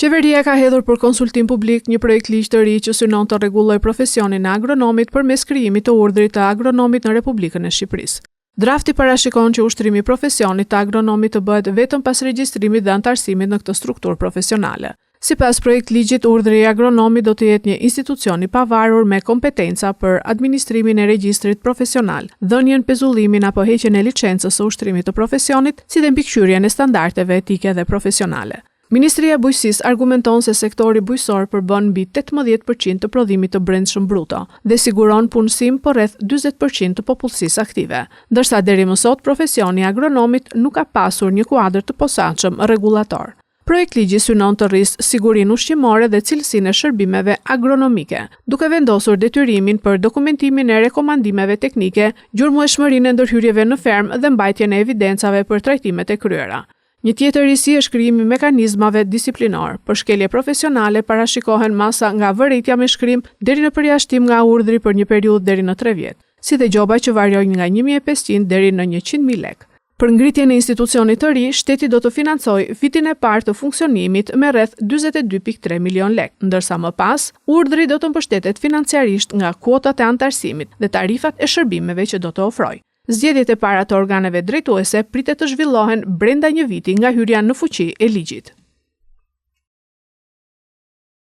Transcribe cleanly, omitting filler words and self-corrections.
Qeveria ka hedhur për konsultim publik një projekt ligj të ri që synon të rregullojë profesionin e agronomit përmes krijimit të urdhrit të agronomit në Republikën e Shqipërisë. Drafti parashikon që ushtrimi i profesionit të agronomit të bëhet vetëm pas regjistrimit dhe antarësimit në këtë strukturë profesionale. Sipas projekt ligjit, urdhri i agronomit do të jetë një institucion i pavarur me kompetenca për administrimin e regjistrit profesional, dhënien, pezullimin apo heqjen e licencës së ushtrimit të profesionit, si dhe mbikëqyrjen e standardeve etike dhe profesionale. Ministria e Bujqësisë argumenton se sektori bujqësor përbën mbi 18% të prodhimit të brendshëm bruto dhe siguron punësim për rreth 40% të popullsisë aktive, ndërsa deri më sot profesioni agronomit nuk ka pasur një kuadër të posaçëm rregullator. Projekt ligji synon të rrisë sigurinë ushqimore dhe cilësinë e shërbimeve agronomike, duke vendosur detyrimin për dokumentimin e rekomandimeve teknike, gjurmëeshmërinë e ndërhyrjeve në fermë dhe mbajtjen e evidencave për trajtimet e kryera. Një tjetër risi është krijimi i mekanizmave disiplinor. Për shkelje profesionale parashikohen masa nga vërejtja me shkrim deri në përjashtim nga urdhri për një periudhë deri në 3 vjet, si dhe gjoba që varjojnë nga 1.500 deri në 100.000 lekë. Për ngritjen e institucionit të ri, shteti do të financojë vitin e parë të funksionimit me rreth 42.3 milion lekë, ndërsa më pas, urdhri do të mbështetet financiarisht nga kuotat e antarësimit dhe tarifat e shërbimeve që do të ofrojë. Zgjedhjet e para të organeve drejtuese pritet të zhvillohen brenda një viti nga hyrja në fuqi e ligjit.